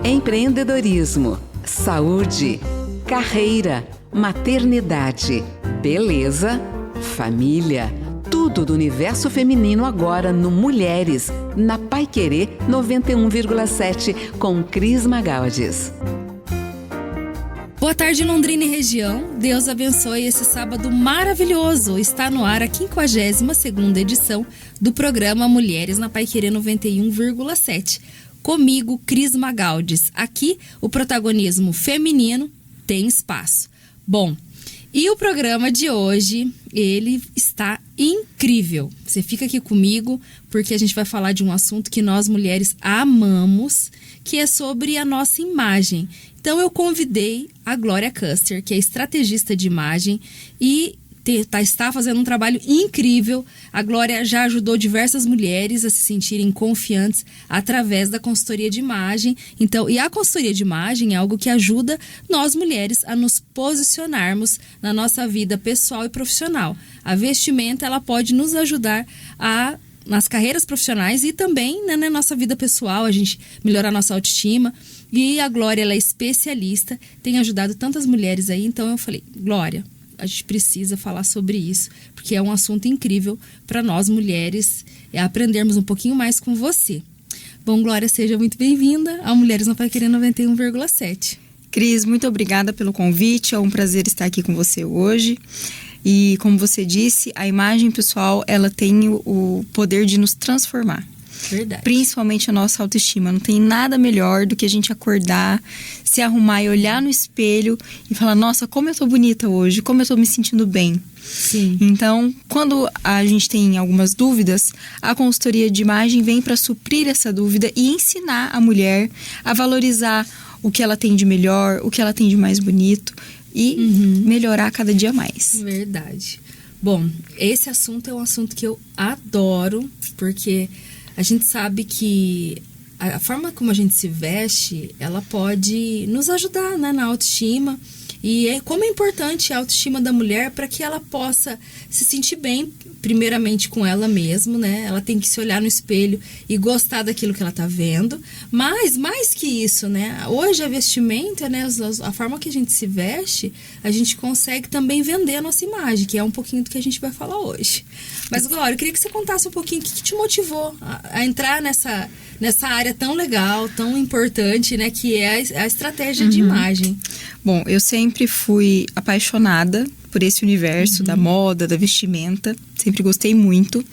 empreendedorismo, saúde, carreira, maternidade, beleza, família. Tudo do universo feminino agora no Mulheres, na Paiquerê 91,7, com Cris Magalhães. Boa tarde, Londrina e região. Deus abençoe esse sábado maravilhoso. Está no ar a 52ª edição do programa Mulheres na Paiquerê 91,7. Comigo, Cris Magalhães. Aqui, o protagonismo feminino tem espaço. Bom, e o programa de hoje, ele está incrível. Você fica aqui comigo porque a gente vai falar de um assunto que nós mulheres amamos, que é sobre a nossa imagem. Então eu convidei a Glória Custer, que é estrategista de imagem e está fazendo um trabalho incrível. A Glória já ajudou diversas mulheres a se sentirem confiantes através da consultoria de imagem. Então, e a consultoria de imagem é algo que ajuda nós mulheres a nos posicionarmos na nossa vida pessoal e profissional. A vestimenta, ela pode nos ajudar nas carreiras profissionais e também, né, na nossa vida pessoal, a gente melhorar a nossa autoestima. E a Glória, ela é especialista, tem ajudado tantas mulheres aí. Então eu falei, Glória, a gente precisa falar sobre isso, porque é um assunto incrível para nós mulheres aprendermos um pouquinho mais com você. Bom, Glória, seja muito bem-vinda ao Mulheres na Paiquerê 91,7. Cris, muito obrigada pelo convite, é um prazer estar aqui com você hoje. E como você disse, a imagem pessoal, ela tem o poder de nos transformar. Verdade. Principalmente a nossa autoestima. Não tem nada melhor do que a gente acordar, se arrumar e olhar no espelho e falar, nossa, como eu tô bonita hoje, como eu tô me sentindo bem. Sim. Então, quando a gente tem algumas dúvidas, a consultoria de imagem vem para suprir essa dúvida e ensinar a mulher a valorizar o que ela tem de melhor, o que ela tem de mais bonito e melhorar cada dia mais. Verdade. Bom, esse assunto é um assunto que eu adoro, porque a gente sabe que a forma como a gente se veste, ela pode nos ajudar, né, na autoestima. E como é importante a autoestima da mulher para que ela possa se sentir bem, primeiramente com ela mesma, né? Ela tem que se olhar no espelho e gostar daquilo que ela tá vendo. Mas, mais que isso, né? Hoje a vestimenta, né? A forma que a gente se veste, a gente consegue também vender a nossa imagem, que é um pouquinho do que a gente vai falar hoje. Mas, Glória, eu queria que você contasse um pouquinho o que te motivou a entrar nessa área tão legal, tão importante, né? Que é a estratégia de imagem. Bom, eu sempre fui apaixonada por esse universo da moda, da vestimenta. Sempre gostei muito.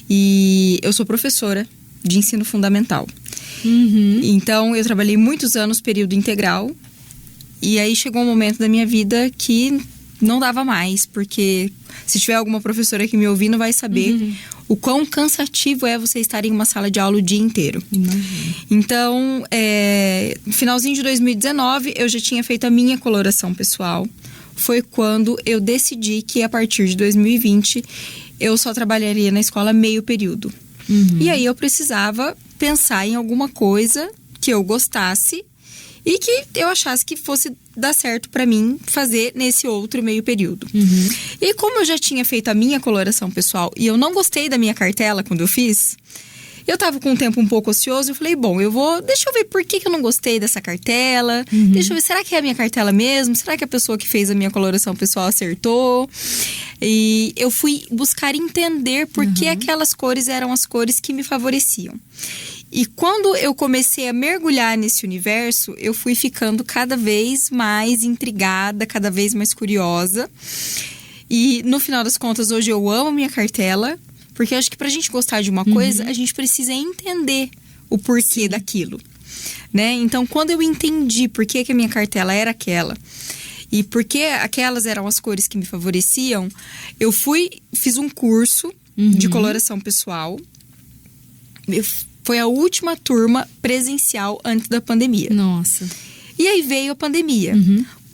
E eu sou professora de ensino fundamental. Então, eu trabalhei muitos anos período integral. E aí chegou um momento da minha vida que não dava mais. Porque se tiver alguma professora que me ouvindo vai saber o quão cansativo é você estar em uma sala de aula o dia inteiro. Imagina. Então, no finalzinho de 2019, eu já tinha feito a minha coloração pessoal. Foi quando eu decidi que a partir de 2020 eu só trabalharia na escola meio período. E aí eu precisava pensar em alguma coisa que eu gostasse e que eu achasse que fosse dar certo pra mim fazer nesse outro meio período. E como eu já tinha feito a minha coloração pessoal e eu não gostei da minha cartela quando eu fiz, eu tava com um tempo um pouco ocioso e falei, bom, deixa eu ver por que eu não gostei dessa cartela. Deixa eu ver, será que é a minha cartela mesmo? Será que a pessoa que fez a minha coloração pessoal acertou? E eu fui buscar entender por que aquelas cores eram as cores que me favoreciam. E quando eu comecei a mergulhar nesse universo, eu fui ficando cada vez mais intrigada, cada vez mais curiosa. E no final das contas, hoje eu amo a minha cartela, porque eu acho que pra gente gostar de uma coisa, a gente precisa entender o porquê daquilo, né? Então, quando eu entendi por que a minha cartela era aquela e por que aquelas eram as cores que me favoreciam, eu fiz um curso de coloração pessoal. Foi a última turma presencial antes da pandemia. Nossa. E aí veio a pandemia.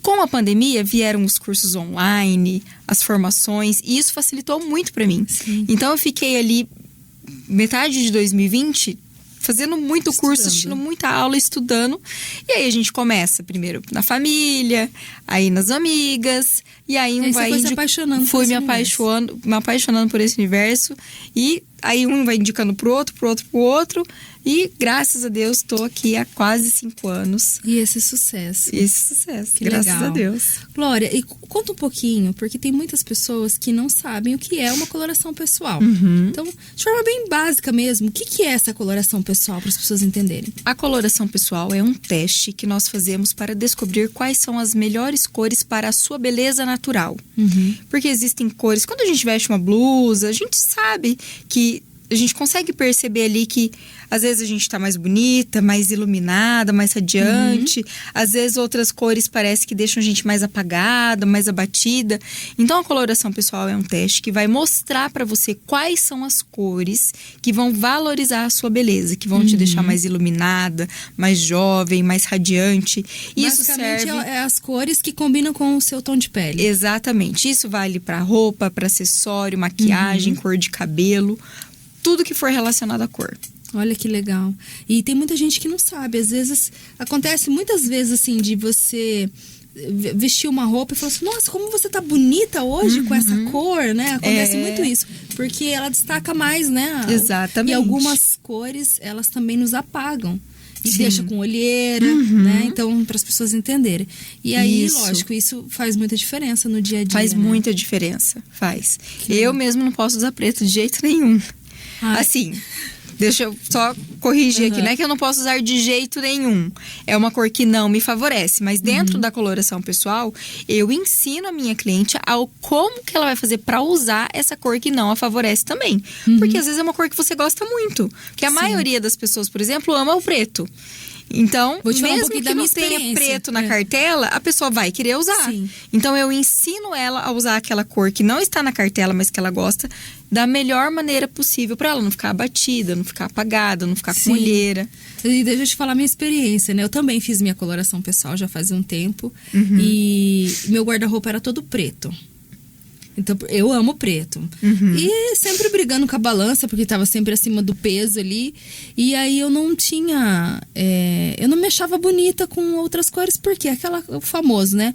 Com a pandemia, vieram os cursos online, as formações, e isso facilitou muito pra mim. Sim. Então, eu fiquei ali, metade de 2020, fazendo muito curso, assistindo muita aula, estudando. E aí, a gente começa primeiro na família, aí nas amigas, e aí vai se apaixonando fui me apaixonando por esse universo. E aí um vai indicando pro outro. E, graças a Deus, estou aqui há quase 5 anos. E esse sucesso. Que graças legal. a Deus. Glória, e conta um pouquinho, porque tem muitas pessoas que não sabem o que é uma coloração pessoal. Então, de forma bem básica mesmo, o que é essa coloração pessoal, para as pessoas entenderem? A coloração pessoal é um teste que nós fazemos para descobrir quais são as melhores cores para a sua beleza natural. Porque existem cores... Quando a gente veste uma blusa, a gente sabe que... A gente consegue perceber ali que às vezes a gente tá mais bonita, mais iluminada, mais radiante. Às vezes outras cores parece que deixam a gente mais apagada, mais abatida. Então a coloração pessoal é um teste que vai mostrar para você quais são as cores que vão valorizar a sua beleza, que vão te deixar mais iluminada, mais jovem, mais radiante. Isso basicamente serve... é as cores que combinam com o seu tom de pele. Exatamente. Isso vale para roupa, para acessório, maquiagem, cor de cabelo. Tudo que for relacionado à cor. Olha que legal. E tem muita gente que não sabe. Às vezes, acontece muitas vezes assim, de você vestir uma roupa e falar assim, nossa, como você tá bonita hoje com essa cor, né? Acontece muito isso. Porque ela destaca mais, né? Exatamente. E algumas cores, elas também nos apagam. E deixa com olheira, né? Então, para as pessoas entenderem. E aí, lógico, isso faz muita diferença no dia a dia. Faz muita diferença, faz. Eu mesmo não posso usar preto de jeito nenhum. Assim, deixa eu só corrigir aqui, não é que eu não posso usar de jeito nenhum. É uma cor que não me favorece, mas dentro da coloração pessoal, eu ensino a minha cliente como que ela vai fazer para usar essa cor que não a favorece também. Porque às vezes é uma cor que você gosta muito. Que a maioria das pessoas, por exemplo, ama o preto. Então, mesmo que não tenha preto na cartela, a pessoa vai querer usar. Então, eu ensino ela a usar aquela cor que não está na cartela, mas que ela gosta, da melhor maneira possível para ela não ficar abatida, não ficar apagada, não ficar com olheira. E deixa eu te falar minha experiência, né? Eu também fiz minha coloração pessoal já faz um tempo. E meu guarda-roupa era todo preto. Então, eu amo preto. E sempre brigando com a balança, porque tava sempre acima do peso ali. E aí eu não tinha... eu não me achava bonita com outras cores, porque o famoso, né?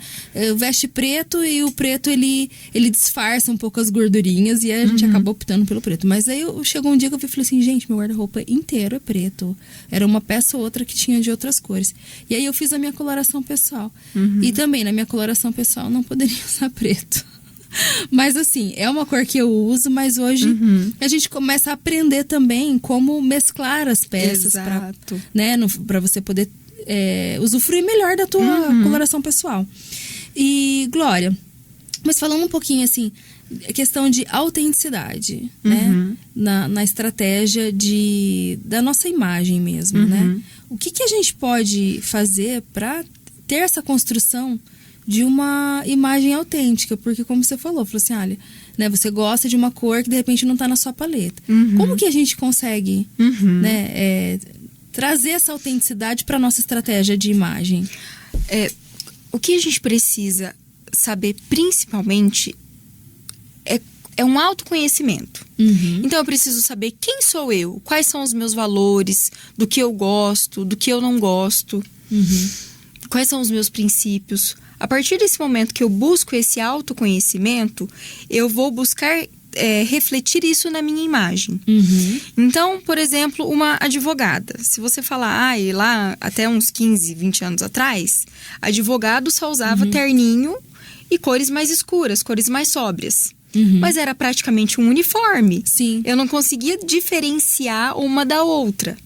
Veste preto e o preto, ele disfarça um pouco as gordurinhas. E aí a gente acabou optando pelo preto. Mas aí chegou um dia que eu falei assim, gente, meu guarda-roupa inteiro é preto. Era uma peça ou outra que tinha de outras cores. E aí eu fiz a minha coloração pessoal. E também, na minha coloração pessoal, não poderia usar preto. Mas assim, é uma cor que eu uso, mas hoje a gente começa a aprender também como mesclar as peças para você poder usufruir melhor da tua coloração pessoal. E, Glória, mas falando um pouquinho assim, a questão de autenticidade, né? Na estratégia da nossa imagem mesmo, né? O que a gente pode fazer para ter essa construção de uma imagem autêntica? Porque como você falou assim, olha, né, você gosta de uma cor que de repente não está na sua paleta. Como que a gente consegue né, trazer essa autenticidade para nossa estratégia de imagem? O que a gente precisa saber principalmente é um autoconhecimento. Então eu preciso saber quem sou eu, quais são os meus valores, do que eu gosto, do que eu não gosto, quais são os meus princípios. A partir desse momento que eu busco esse autoconhecimento, eu vou buscar refletir isso na minha imagem. Então, por exemplo, uma advogada. Se você falar, lá até uns 15, 20 anos atrás, advogado só usava terninho e cores mais escuras, cores mais sóbrias. Mas era praticamente um uniforme. Eu não conseguia diferenciar uma da outra.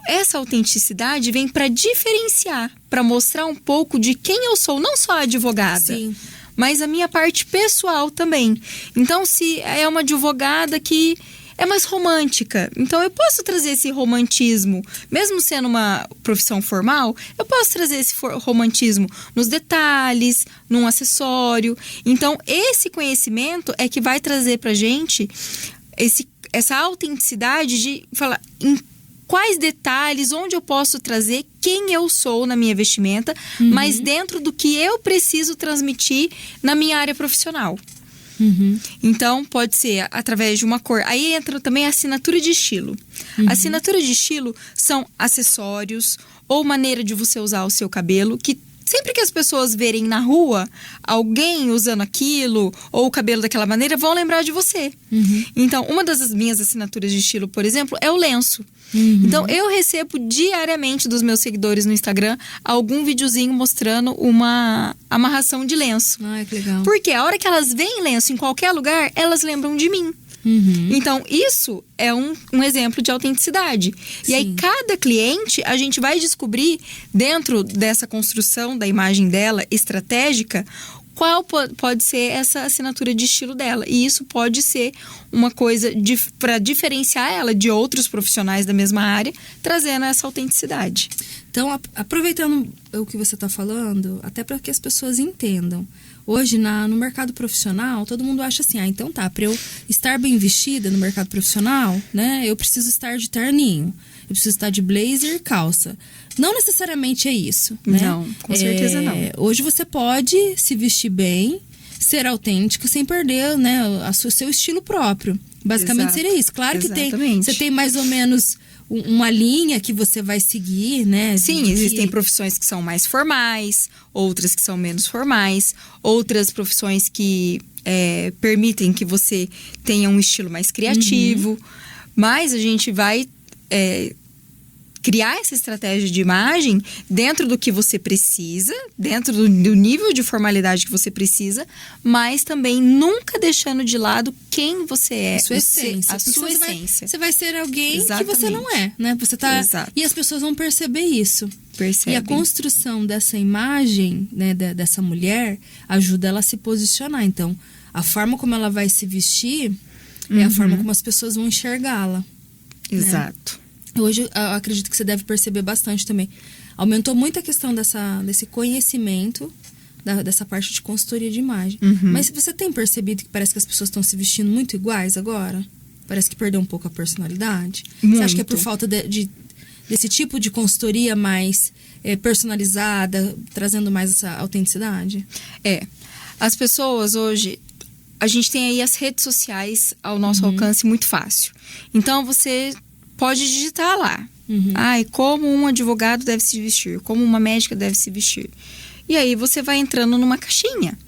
Essa autenticidade vem para diferenciar, para mostrar um pouco de quem eu sou, não só a advogada, mas a minha parte pessoal também. Então, se é uma advogada que é mais romântica, então eu posso trazer esse romantismo, mesmo sendo uma profissão formal, eu posso trazer esse romantismo nos detalhes, num acessório. Então, esse conhecimento é que vai trazer pra gente essa autenticidade de falar quais detalhes, onde eu posso trazer quem eu sou na minha vestimenta, mas dentro do que eu preciso transmitir na minha área profissional. Então, pode ser através de uma cor. Aí entra também a assinatura de estilo. A assinatura de estilo são acessórios ou maneira de você usar o seu cabelo que sempre que as pessoas verem na rua alguém usando aquilo ou o cabelo daquela maneira, vão lembrar de você. Então, uma das minhas assinaturas de estilo, por exemplo, é o lenço. Então, eu recebo diariamente dos meus seguidores no Instagram algum videozinho mostrando uma amarração de lenço. Ai, que legal. Porque a hora que elas veem lenço em qualquer lugar, elas lembram de mim. Então, isso é um exemplo de autenticidade. Sim. E aí, cada cliente, a gente vai descobrir, dentro dessa construção da imagem dela, estratégica, qual pode ser essa assinatura de estilo dela. E isso pode ser uma coisa para diferenciar ela de outros profissionais da mesma área, trazendo essa autenticidade. Então, aproveitando o que você está falando, até para que as pessoas entendam. Hoje, no mercado profissional, todo mundo acha assim, então tá, para eu estar bem vestida no mercado profissional, né, eu preciso estar de terninho, eu preciso estar de blazer e calça. Não necessariamente é isso, né? Não, com certeza não. Hoje você pode se vestir bem, ser autêntica, sem perder, né, o seu estilo próprio. Basicamente seria isso. Claro que você tem mais ou menos uma linha que você vai seguir, né? Sim, existem profissões que são mais formais, outras que são menos formais, outras profissões que permitem que você tenha um estilo mais criativo. Mas a gente vai criar essa estratégia de imagem dentro do que você precisa, dentro do nível de formalidade que você precisa, mas também nunca deixando de lado quem você é. A sua essência. Você vai ser alguém que você não é, né? Você tá. Exato. E as pessoas vão perceber isso. Percebem. E a construção dessa imagem, né, dessa mulher, ajuda ela a se posicionar. Então, a forma como ela vai se vestir é a forma como as pessoas vão enxergá-la. Exato. Né? Hoje, eu acredito que você deve perceber bastante também. Aumentou muito a questão desse conhecimento, dessa parte de consultoria de imagem. Mas você tem percebido que parece que as pessoas estão se vestindo muito iguais agora? Parece que perdeu um pouco a personalidade? Muito. Você acha que é por falta desse tipo de consultoria mais personalizada, trazendo mais essa autenticidade? As pessoas hoje... A gente tem aí as redes sociais ao nosso alcance muito fácil. Então, você... pode digitar lá. Como um advogado deve se vestir, como uma médica deve se vestir. E aí você vai entrando numa caixinha.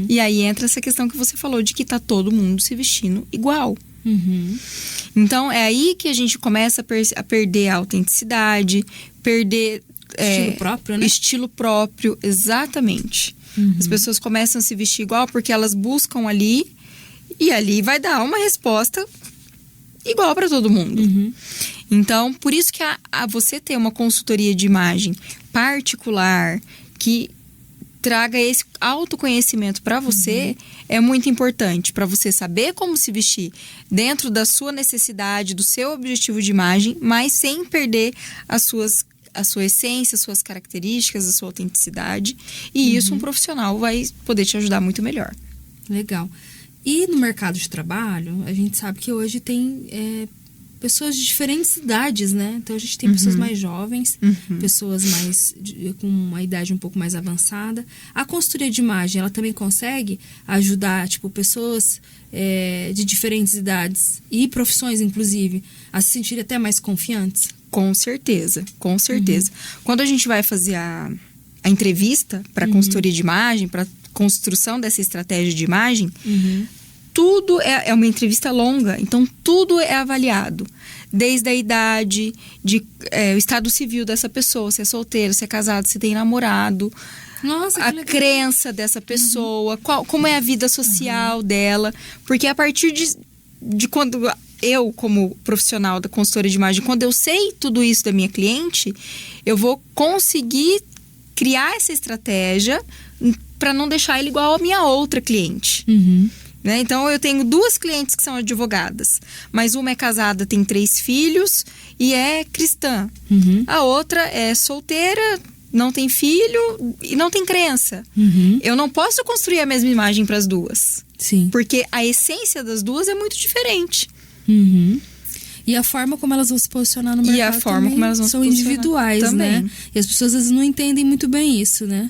E aí entra essa questão que você falou, de que tá todo mundo se vestindo igual. Então, é aí que a gente começa a perder a autenticidade, perder... estilo próprio, né? Estilo próprio, exatamente. As pessoas começam a se vestir igual porque elas buscam ali, e ali vai dar uma resposta igual para todo mundo. Então, por isso que você ter uma consultoria de imagem particular que traga esse autoconhecimento para você é muito importante, para você saber como se vestir dentro da sua necessidade, do seu objetivo de imagem, mas sem perder a sua essência, as suas características, a sua autenticidade. E isso um profissional vai poder te ajudar muito melhor. Legal. E no mercado de trabalho, a gente sabe que hoje tem pessoas de diferentes idades, né? Então, a gente tem pessoas mais jovens, pessoas com uma idade um pouco mais avançada. A consultoria de imagem, ela também consegue ajudar, pessoas de diferentes idades e profissões, inclusive, a se sentirem até mais confiantes? Com certeza, com certeza. Quando a gente vai fazer a entrevista para consultoria de imagem, para construção dessa estratégia de imagem, tudo é uma entrevista longa, então tudo é avaliado. Desde a idade, o estado civil dessa pessoa, se é solteiro, se é casado, se tem namorado. Nossa, que a legal. crença dessa pessoa, como é a vida social dela. Porque a partir de quando eu, como profissional da consultoria de imagem, quando eu sei tudo isso da minha cliente, eu vou conseguir criar essa estratégia para não deixar ele igual a minha outra cliente. Né? Então, eu tenho 2 clientes que são advogadas, mas uma é casada, tem 3 filhos e é cristã. A outra é solteira, não tem filho e não tem crença. Eu não posso construir a mesma imagem para as 2. Sim. Porque a essência das 2 é muito diferente. E a forma como elas vão se posicionar no mercado e a forma como elas vão são se posicionar individuais, também. né? E as pessoas às vezes não entendem muito bem isso, né?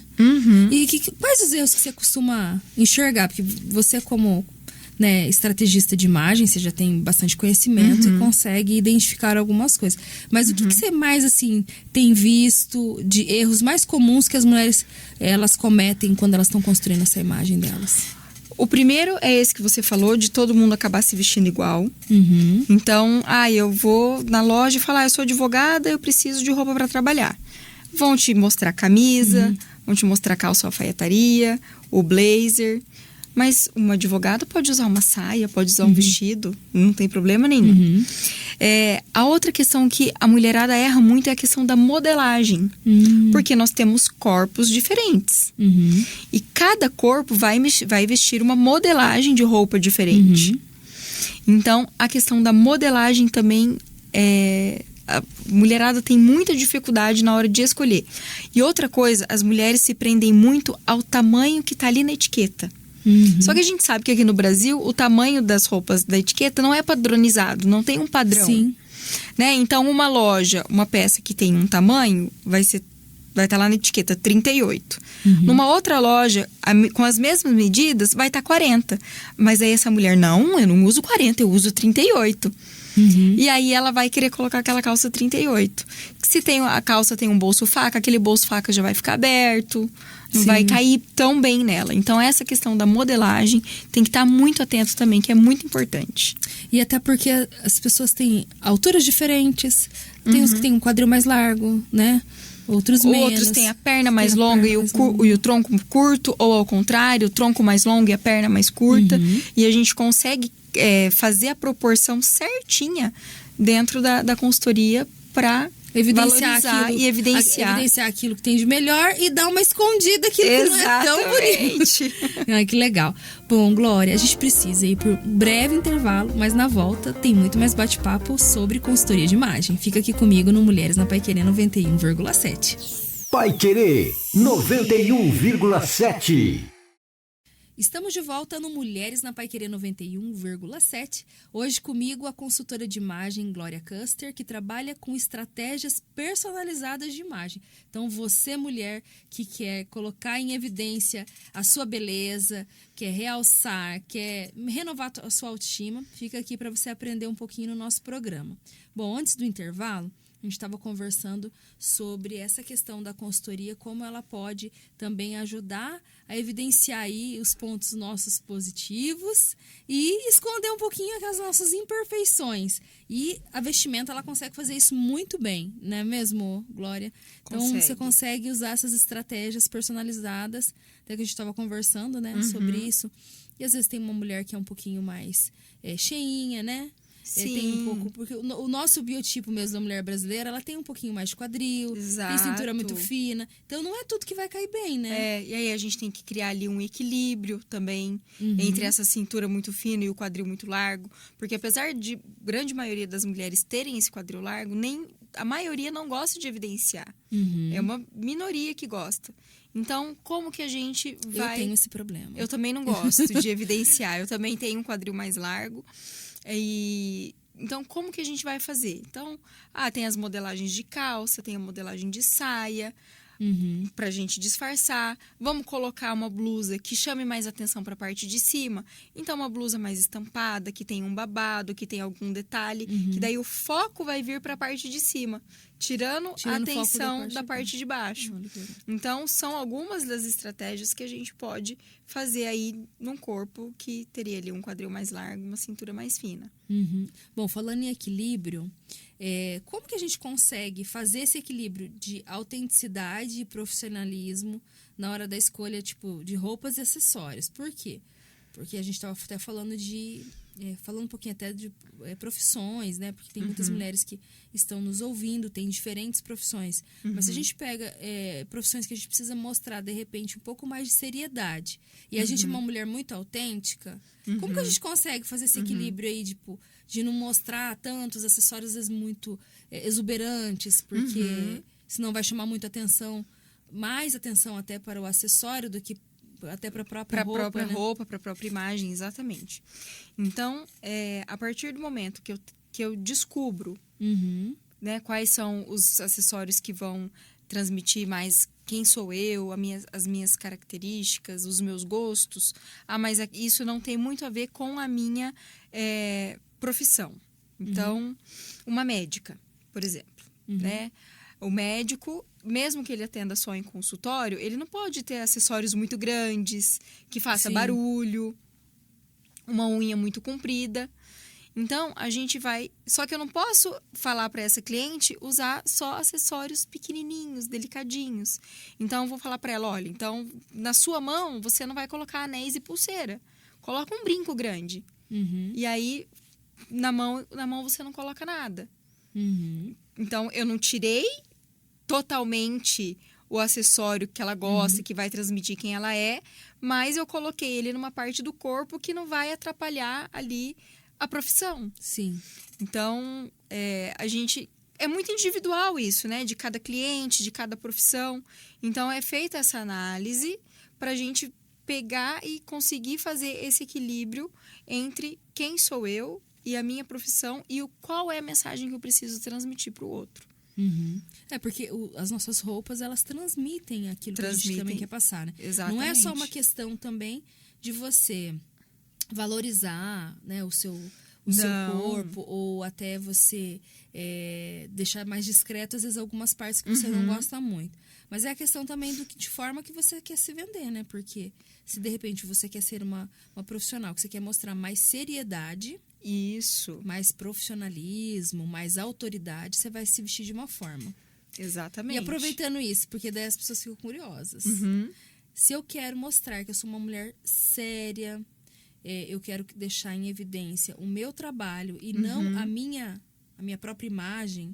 E quais os erros que você costuma enxergar? Porque você, como né, estrategista de imagem, você já tem bastante conhecimento e consegue identificar algumas coisas. Mas o que você mais, assim, tem visto de erros mais comuns que as mulheres, elas cometem quando elas estão construindo essa imagem delas? O primeiro é esse que você falou, de todo mundo acabar se vestindo igual. Então, eu vou na loja e falar, eu sou advogada, eu preciso de roupa para trabalhar. Vão te mostrar camisa, vão te mostrar calça alfaiataria, o blazer. Mas uma advogada pode usar uma saia, pode usar um vestido, não tem problema nenhum. A outra questão que a mulherada erra muito é a questão da modelagem. Porque nós temos corpos diferentes. E cada corpo vai vestir uma modelagem de roupa diferente. Então, a questão da modelagem também a mulherada tem muita dificuldade na hora de escolher. E outra coisa, as mulheres se prendem muito ao tamanho que está ali na etiqueta. Só que a gente sabe que aqui no Brasil o tamanho das roupas da etiqueta não é padronizado, não tem um padrão. Sim. Né? Então, uma loja, uma peça que tem um tamanho, vai estar lá na etiqueta 38. Numa outra loja, com as mesmas medidas, vai estar 40. Mas aí essa mulher, não, eu não uso 40, eu uso 38. E aí ela vai querer colocar aquela calça 38. Se a calça tem um bolso faca, aquele bolso faca já vai ficar aberto. Não vai cair tão bem nela. Então, essa questão da modelagem tem que estar muito atento também, que é muito importante. E até porque as pessoas têm alturas diferentes. Tem uns que têm um quadril mais largo, né? Outros menos. Outros têm a perna mais longa e o tronco curto. Ou ao contrário, o tronco mais longo e a perna mais curta. E a gente consegue fazer a proporção certinha dentro da consultoria para valorizar e evidenciar aquilo que tem de melhor e dar uma escondida aquilo que não é tão bonito. Ai, que legal. Bom, Glória, a gente precisa ir por um breve intervalo, mas na volta tem muito mais bate-papo sobre consultoria de imagem. Fica aqui comigo no Mulheres na Paiquerê 91,7. Paiquerê 91,7. Estamos de volta no Mulheres na Paiquerê 91,7. Hoje comigo a consultora de imagem Glória Custer, que trabalha com estratégias personalizadas de imagem. Então, você, mulher, que quer colocar em evidência a sua beleza, quer realçar, quer renovar a sua autoestima, fica aqui para você aprender um pouquinho no nosso programa. Bom, antes do intervalo, a gente estava conversando sobre essa questão da consultoria, como ela pode também ajudar a evidenciar aí os pontos nossos positivos e esconder um pouquinho as nossas imperfeições. E a vestimenta, ela consegue fazer isso muito bem, não é mesmo, Glória? Então, você consegue usar essas estratégias personalizadas, até que a gente estava conversando, né, sobre isso. E às vezes tem uma mulher que é um pouquinho mais cheinha, né? Tem um pouco, porque o nosso biotipo mesmo da mulher brasileira, ela tem um pouquinho mais de quadril, tem cintura muito fina. Então, não é tudo que vai cair bem, né? E aí a gente tem que criar ali um equilíbrio também entre essa cintura muito fina e o quadril muito largo. Porque apesar de grande maioria das mulheres terem esse quadril largo, a maioria não gosta de evidenciar. É uma minoria que gosta. Então, como que a gente vai... Eu tenho esse problema. Eu também não gosto de evidenciar. Eu também tenho um quadril mais largo. Então, como que a gente vai fazer? Então, tem as modelagens de calça, tem a modelagem de saia, pra gente disfarçar. Vamos colocar uma blusa que chame mais atenção pra parte de cima. Então, uma blusa mais estampada, que tem um babado, que tem algum detalhe, que daí o foco vai vir pra parte de cima, tirando a atenção da parte de baixo. Então, são algumas das estratégias que a gente pode fazer aí num corpo que teria ali um quadril mais largo, uma cintura mais fina. Bom, falando em equilíbrio, como que a gente consegue fazer esse equilíbrio de autenticidade e profissionalismo na hora da escolha, tipo, de roupas e acessórios? Por quê? Porque a gente estava até falando falando um pouquinho até de profissões, né? Porque tem muitas mulheres que estão nos ouvindo, tem diferentes profissões. Mas se a gente pega profissões que a gente precisa mostrar, de repente, um pouco mais de seriedade, e a gente é uma mulher muito autêntica, como que a gente consegue fazer esse equilíbrio aí, tipo, de não mostrar tantos acessórios, às vezes, muito exuberantes, porque senão vai chamar muita atenção, mais atenção até para o acessório do que até para a própria roupa, própria roupa, para a própria imagem, exatamente. Então, a partir do momento que eu descubro, né, quais são os acessórios que vão transmitir mais quem sou eu, as minhas características, os meus gostos. Mas isso não tem muito a ver com a minha profissão. Então, uma médica, por exemplo, né? O médico, mesmo que ele atenda só em consultório, ele não pode ter acessórios muito grandes, que faça barulho, uma unha muito comprida. Então, a gente vai... Só que eu não posso falar para essa cliente usar só acessórios pequenininhos, delicadinhos. Então, eu vou falar para ela, olha, então, na sua mão, você não vai colocar anéis e pulseira. Coloca um brinco grande. E aí, na mão você não coloca nada. Então, eu não tirei totalmente o acessório que ela gosta, que vai transmitir quem ela é, mas eu coloquei ele numa parte do corpo que não vai atrapalhar ali a profissão. Sim. Então, a gente... É muito individual isso, né? De cada cliente, de cada profissão. Então, é feita essa análise para a gente pegar e conseguir fazer esse equilíbrio entre quem sou eu e a minha profissão e qual é a mensagem que eu preciso transmitir para o outro. Porque as nossas roupas, elas transmitem aquilo que a gente também quer passar, né? Exatamente. Não é só uma questão também de você valorizar, né, o seu corpo, ou até você deixar mais discreto, às vezes, algumas partes que você não gosta muito. Mas é a questão também de forma que você quer se vender, né? Porque se, de repente, você quer ser uma profissional, que você quer mostrar mais seriedade... Isso. Mais profissionalismo, mais autoridade, você vai se vestir de uma forma. Exatamente. E aproveitando isso, porque daí as pessoas ficam curiosas. Se eu quero mostrar que eu sou uma mulher séria, eu quero deixar em evidência o meu trabalho e não a minha própria imagem,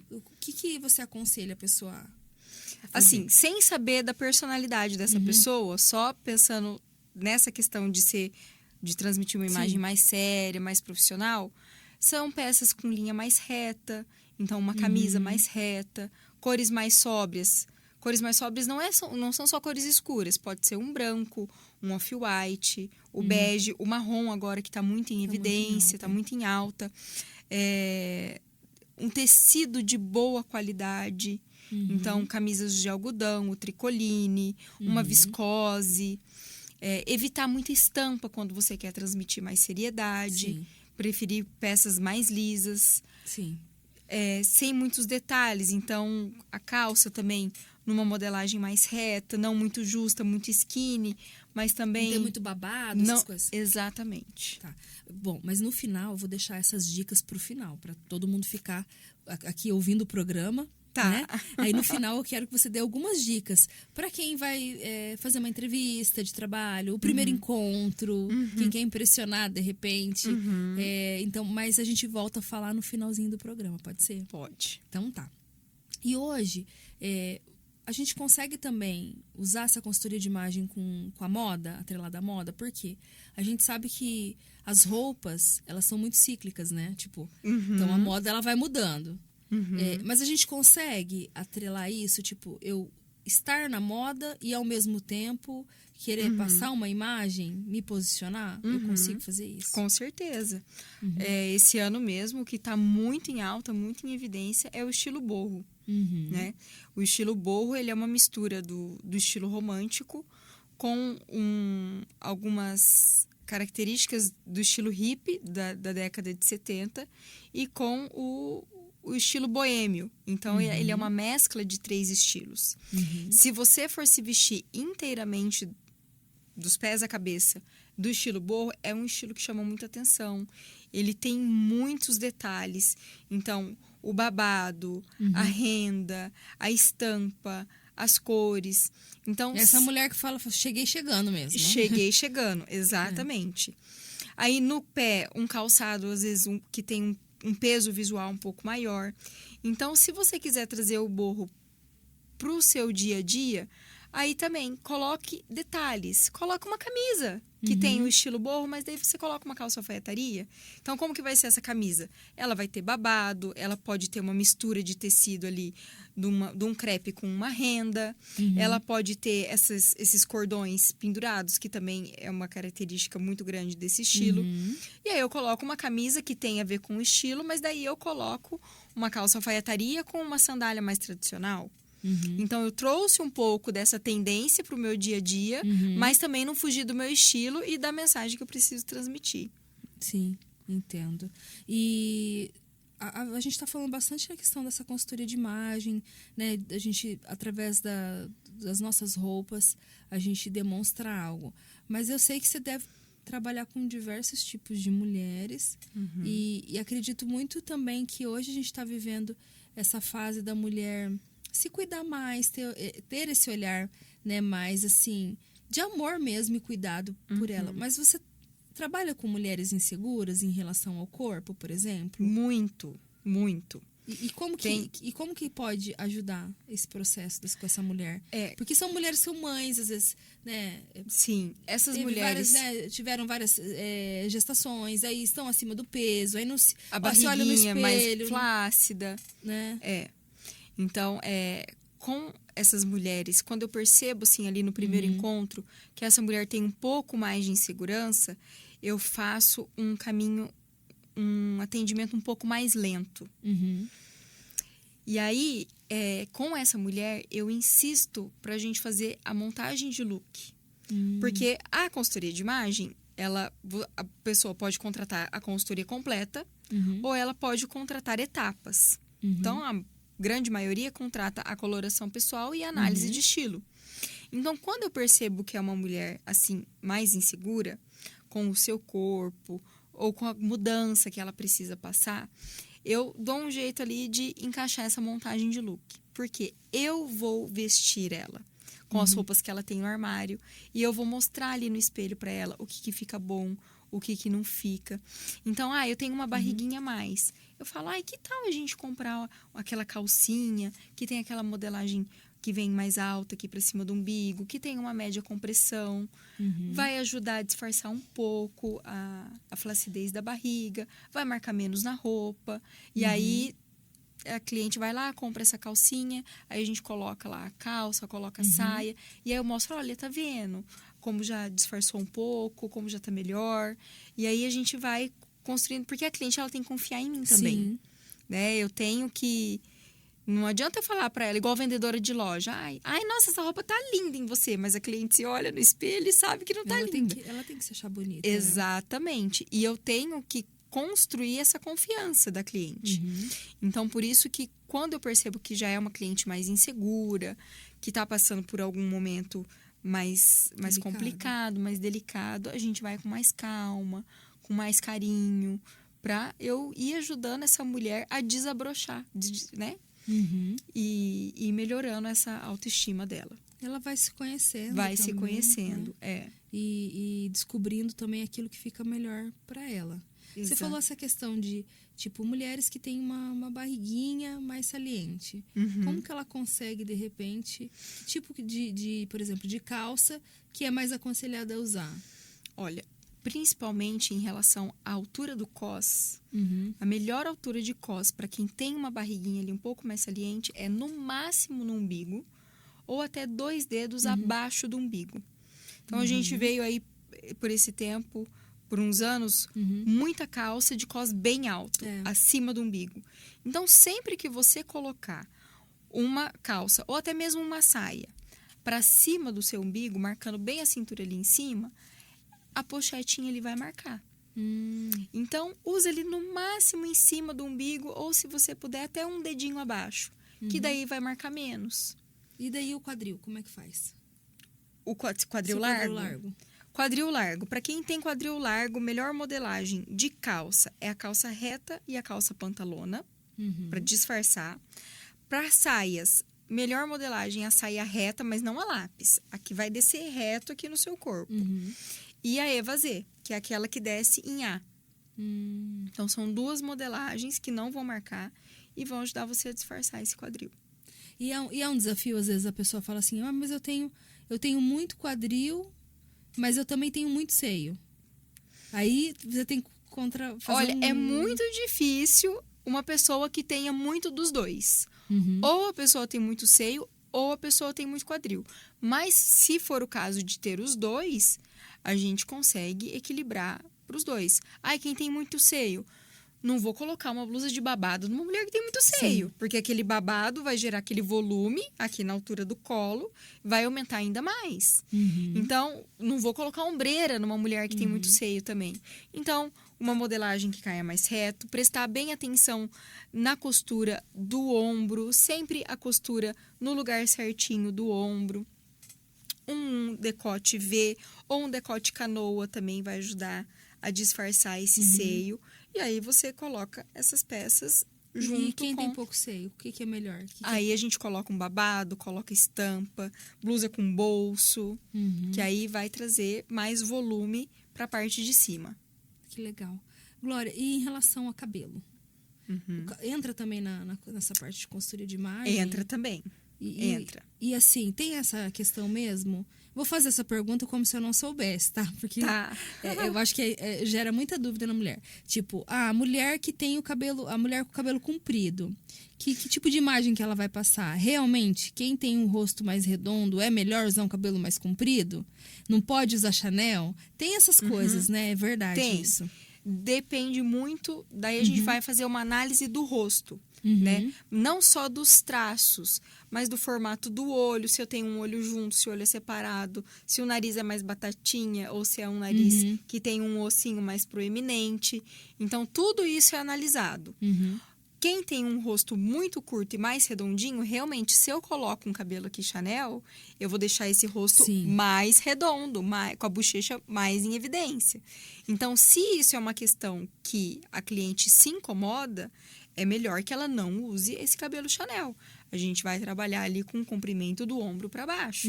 o que você aconselha a pessoa a fazer? Assim, sem saber da personalidade dessa pessoa, só pensando nessa questão de transmitir uma imagem mais séria, mais profissional, são peças com linha mais reta, então uma camisa mais reta, cores mais sóbrias. Cores mais sóbrias não são só cores escuras, pode ser um branco, um off-white, o bege, o marrom agora que está muito em evidência, está muito em alta. Um tecido de boa qualidade, então camisas de algodão, o tricoline, uma viscose... evitar muita estampa quando você quer transmitir mais seriedade. Sim. Preferir peças mais lisas. Sim. Sem muitos detalhes. Então, a calça também numa modelagem mais reta, não muito justa, muito skinny, mas também... Não tem muito babado, essas coisas. Exatamente. Tá. Bom, mas no final, eu vou deixar essas dicas pro final, para todo mundo ficar aqui ouvindo o programa. Tá. Né? Aí no final eu quero que você dê algumas dicas para quem vai fazer uma entrevista de trabalho, o primeiro encontro, quem quer impressionar de repente. Então, mas a gente volta a falar no finalzinho do programa, pode ser? Pode. Então tá. E hoje a gente consegue também usar essa consultoria de imagem com a moda, atrelada à moda, porque a gente sabe que as roupas, elas são muito cíclicas, né? Tipo, então a moda ela vai mudando. Mas a gente consegue atrelar isso, tipo, eu estar na moda e ao mesmo tempo querer passar uma imagem, me posicionar, eu consigo fazer isso. Com certeza. Esse ano mesmo, o que está muito em alta, muito em evidência, é o estilo boho. Né? O estilo boho, ele é uma mistura do estilo romântico com algumas características do estilo hippie da década de 70 e com o estilo boêmio. Então, ele é uma mescla de 3 estilos. Se você for se vestir inteiramente dos pés à cabeça do estilo boho, é um estilo que chama muita atenção. Ele tem muitos detalhes. Então, o babado, a renda, a estampa, as cores. Então, essa mulher que fala, cheguei chegando mesmo. Cheguei chegando, exatamente. Aí, no pé, um calçado, às vezes, que tem um peso visual um pouco maior. Então, se você quiser trazer o boho para o seu dia a dia, aí também coloque detalhes. Coloque uma camisa que tem o estilo boho, mas daí você coloca uma calça alfaiataria. Então, como que vai ser essa camisa? Ela vai ter babado, ela pode ter uma mistura de tecido ali, de um crepe com uma renda. Ela pode ter esses cordões pendurados, que também é uma característica muito grande desse estilo. E aí eu coloco uma camisa que tem a ver com o estilo, mas daí eu coloco uma calça alfaiataria com uma sandália mais tradicional. Então, eu trouxe um pouco dessa tendência para o meu dia a dia, mas também não fugi do meu estilo e da mensagem que eu preciso transmitir. Sim, entendo. E a gente está falando bastante na questão dessa consultoria de imagem, né? A gente, através das nossas roupas, a gente demonstra algo. Mas eu sei que você deve trabalhar com diversos tipos de mulheres e acredito muito também que hoje a gente está vivendo essa fase da mulher se cuidar mais, ter esse olhar, né, mais assim, de amor mesmo e cuidado por ela. Mas você trabalha com mulheres inseguras em relação ao corpo, por exemplo? Muito, muito. E como que pode ajudar esse processo com essa mulher? Porque são mulheres que são mães, às vezes, né? Sim, essas mulheres... tiveram várias gestações, aí estão acima do peso, aí a barriguinha olha no espelho, mais flácida. Né? Então, com essas mulheres, quando eu percebo, assim, ali no primeiro encontro, que essa mulher tem um pouco mais de insegurança, eu faço um atendimento um pouco mais lento. E aí, com essa mulher, eu insisto pra gente fazer a montagem de look. Porque a consultoria de imagem, a pessoa pode contratar a consultoria completa ou ela pode contratar etapas. Então, a grande maioria contrata a coloração pessoal e a análise de estilo. Então, quando eu percebo que é uma mulher, assim, mais insegura com o seu corpo ou com a mudança que ela precisa passar, eu dou um jeito ali de encaixar essa montagem de look. Porque eu vou vestir ela com as roupas que ela tem no armário e eu vou mostrar ali no espelho para ela o que fica bom, o que não fica. Então, eu tenho uma barriguinha a mais. Eu falo, que tal a gente comprar aquela calcinha que tem aquela modelagem que vem mais alta aqui para cima do umbigo, que tem uma média compressão, vai ajudar a disfarçar um pouco a flacidez da barriga, vai marcar menos na roupa. E aí a cliente vai lá, compra essa calcinha, aí a gente coloca lá a calça, coloca a saia, e aí eu mostro, olha, tá vendo como já disfarçou um pouco, como já tá melhor. E aí a gente vai construindo, porque a cliente ela tem que confiar em mim também. Sim. Né? Eu tenho que... Não adianta eu falar pra ela, igual vendedora de loja, ai, nossa, essa roupa tá linda em você, mas a cliente se olha no espelho e sabe que não tá linda. Ela tem que se achar bonita. Exatamente. E eu tenho que construir essa confiança da cliente. Então, por isso que quando eu percebo que já é uma cliente mais insegura, que tá passando por algum momento mais complicado, mais delicado, a gente vai com mais calma, com mais carinho, pra eu ir ajudando essa mulher a desabrochar, né? E melhorando essa autoestima dela. Ela vai se conhecendo. Vai também, se conhecendo, né? E descobrindo também aquilo que fica melhor para ela. Exato. Você falou essa questão de, tipo, mulheres que têm uma barriguinha mais saliente. Como que ela consegue, de repente, que tipo de, por exemplo, de calça que é mais aconselhada a usar? Olha, principalmente em relação à altura do cós, a melhor altura de cós para quem tem uma barriguinha ali um pouco mais saliente é no máximo no umbigo ou até 2 dedos abaixo do umbigo. Então, a gente veio aí por esse tempo, por uns anos, muita calça de cós bem alto, acima do umbigo. Então, sempre que você colocar uma calça ou até mesmo uma saia para cima do seu umbigo, marcando bem a cintura ali em cima, a pochetinha ele vai marcar. Então, usa ele no máximo em cima do umbigo ou, se você puder, até um dedinho abaixo, que daí vai marcar menos. E daí o quadril, como é que faz? O quadril largo? Quadril largo. Para quem tem quadril largo, melhor modelagem de calça é a calça reta e a calça pantalona, para disfarçar. Para saias, melhor modelagem é a saia reta, mas não a lápis. A que vai descer reto aqui no seu corpo. E a Eva Z, que é aquela que desce em A. Então, são 2 modelagens que não vão marcar e vão ajudar você a disfarçar esse quadril. E é um desafio, às vezes, a pessoa fala assim, mas eu tenho muito quadril, mas eu também tenho muito seio. Aí, você tem que Olha, é muito difícil uma pessoa que tenha muito dos dois. Ou a pessoa tem muito seio, ou a pessoa tem muito quadril. Mas, se for o caso de ter os dois, a gente consegue equilibrar para os dois. Quem tem muito seio, não vou colocar uma blusa de babado numa mulher que tem muito seio. Porque aquele babado vai gerar aquele volume aqui na altura do colo, vai aumentar ainda mais. Então, não vou colocar ombreira numa mulher que tem muito seio também. Então, uma modelagem que caia mais reto, prestar bem atenção na costura do ombro, sempre a costura no lugar certinho do ombro. Um decote V ou um decote canoa também vai ajudar a disfarçar esse seio. E aí você coloca essas peças junto E quem com... tem pouco seio, o que é melhor? Aí a gente coloca um babado, coloca estampa, blusa com bolso, que aí vai trazer mais volume para a parte de cima. Que legal. Glória, e em relação a cabelo? Entra também nessa parte de costura de imagem? Entra também. Entra. E assim, tem essa questão mesmo? Vou fazer essa pergunta como se eu não soubesse, tá? Porque eu acho que gera muita dúvida na mulher. Tipo, a mulher que tem o cabelo, a mulher com o cabelo comprido, que tipo de imagem que ela vai passar? Realmente, quem tem um rosto mais redondo é melhor usar um cabelo mais comprido? Não pode usar Chanel? Tem essas coisas, né? É verdade isso. Depende muito, daí a gente vai fazer uma análise do rosto, né? Não só dos traços, mas do formato do olho, se eu tenho um olho junto, se o olho é separado, se o nariz é mais batatinha ou se é um nariz que tem um ossinho mais proeminente. Então, tudo isso é analisado. Quem tem um rosto muito curto e mais redondinho, realmente, se eu coloco um cabelo aqui Chanel, eu vou deixar esse rosto mais redondo, com a bochecha mais em evidência. Então, se isso é uma questão que a cliente se incomoda, é melhor que ela não use esse cabelo Chanel. A gente vai trabalhar ali com o comprimento do ombro para baixo.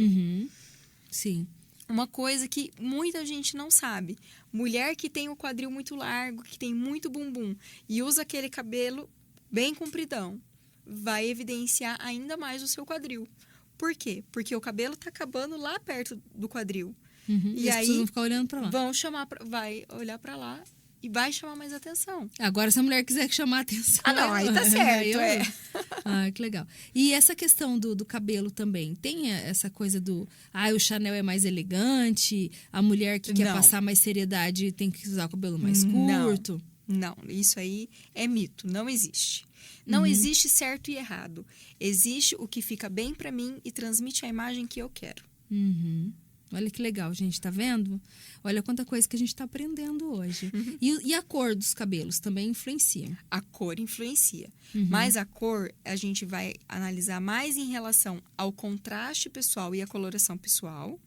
Sim. Uma coisa que muita gente não sabe. Mulher que tem o quadril muito largo, que tem muito bumbum e usa aquele cabelo bem compridão, vai evidenciar ainda mais o seu quadril. Por quê? Porque o cabelo tá acabando lá perto do quadril. E as pessoas vão ficar olhando pra lá. Vai olhar pra lá e vai chamar mais atenção. Agora, se a mulher quiser chamar atenção... não, aí tá certo, que legal. E essa questão do cabelo também, tem essa coisa do... o Chanel é mais elegante, a mulher que quer passar mais seriedade tem que usar o cabelo mais curto. Não, isso aí é mito, não existe. Não existe certo e errado. Existe o que fica bem pra mim e transmite a imagem que eu quero. Olha que legal, gente, tá vendo? Olha quanta coisa que a gente tá aprendendo hoje. E a cor dos cabelos também influencia? A cor influencia. Mas a cor a gente vai analisar mais em relação ao contraste pessoal e à coloração pessoal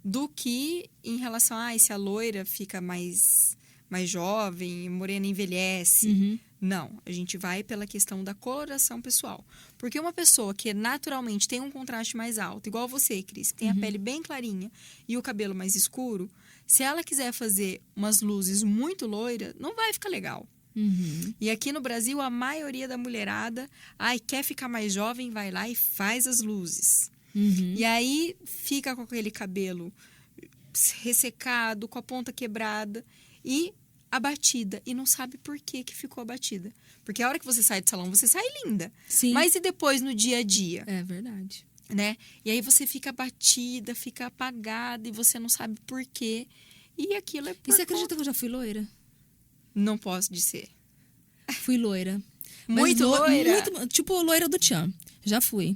do que em relação a se a loira fica mais jovem, morena envelhece. Não, a gente vai pela questão da coloração pessoal. Porque uma pessoa que naturalmente tem um contraste mais alto, igual você, Cris, que tem a pele bem clarinha e o cabelo mais escuro, se ela quiser fazer umas luzes muito loiras, não vai ficar legal. E aqui no Brasil, a maioria da mulherada, quer ficar mais jovem, vai lá e faz as luzes. E aí fica com aquele cabelo ressecado, com a ponta quebrada e abatida, e não sabe por que ficou abatida. Porque a hora que você sai do salão, você sai linda. Sim. Mas e depois no dia a dia? É verdade. Né? E aí você fica abatida, fica apagada, e você não sabe por quê. E aquilo é por E você acredita que eu já fui loira? Não posso dizer. Fui loira. Muito loira? Tipo loira do Tchan. Já fui.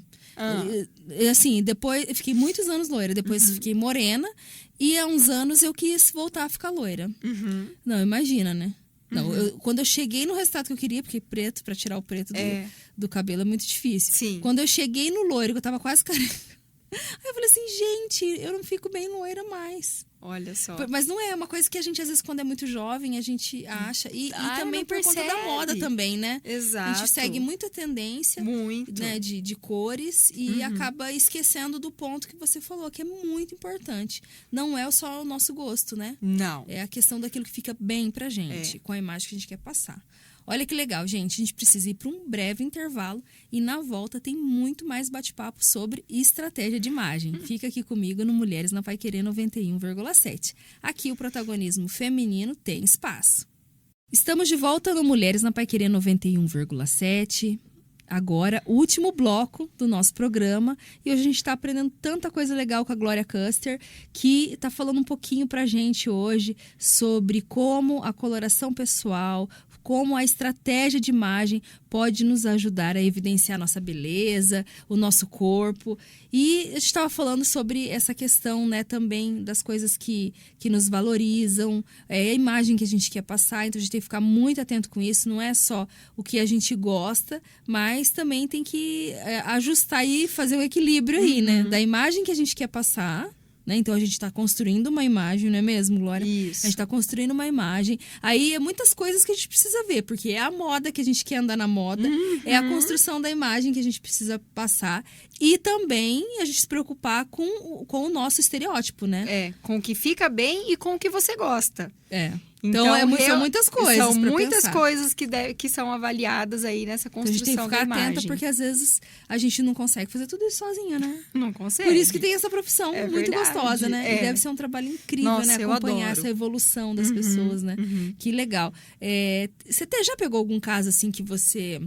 E, assim, depois eu fiquei muitos anos loira, depois fiquei morena e há uns anos eu quis voltar a ficar loira. Não, imagina, né? Não, quando eu cheguei no resultado que eu queria, porque preto, pra tirar o preto do cabelo é muito difícil. Sim. Quando eu cheguei no loiro, que eu tava quase careca, aí eu falei assim, gente, eu não fico bem loira mais. Olha só. Mas não é uma coisa que a gente, às vezes, quando é muito jovem, a gente acha. E também por conta da moda também, né? Exato. A gente segue muita tendência né, de cores e acaba esquecendo do ponto que você falou, que é muito importante. Não é só o nosso gosto, né? Não. É a questão daquilo que fica bem pra gente, com a imagem que a gente quer passar. Olha que legal, gente. A gente precisa ir para um breve intervalo e na volta tem muito mais bate-papo sobre estratégia de imagem. Fica aqui comigo no Mulheres na Paiquerê 91,7. Aqui o protagonismo feminino tem espaço. Estamos de volta no Mulheres na Paiquerê 91,7. Agora, o último bloco do nosso programa. E hoje a gente está aprendendo tanta coisa legal com a Glória Custer, que está falando um pouquinho pra gente hoje sobre como a coloração pessoal, como a estratégia de imagem pode nos ajudar a evidenciar a nossa beleza, o nosso corpo. E a gente estava falando sobre essa questão, né, também das coisas que nos valorizam, a imagem que a gente quer passar. Então a gente tem que ficar muito atento com isso. Não é só o que a gente gosta, mas também tem que ajustar e fazer um equilíbrio aí, né? Da imagem que a gente quer passar. Né? Então a gente está construindo uma imagem, não é mesmo, Glória? Isso. A gente está construindo uma imagem. Aí é muitas coisas que a gente precisa ver, porque é a moda que a gente quer andar na moda, é a construção da imagem que a gente precisa passar e também a gente se preocupar com o nosso estereótipo, né? Com o que fica bem e com o que você gosta. Então são muitas coisas. São muitas pensar. coisas que são avaliadas aí nessa construção da imagem. Então a gente tem que ficar atenta, porque às vezes a gente não consegue fazer tudo isso sozinha, né? Não consegue. Por isso que tem essa profissão muito gostosa, né? E deve ser um trabalho incrível, Nossa, né? Acompanhar essa evolução das pessoas, né? Que legal. Você já pegou algum caso assim que você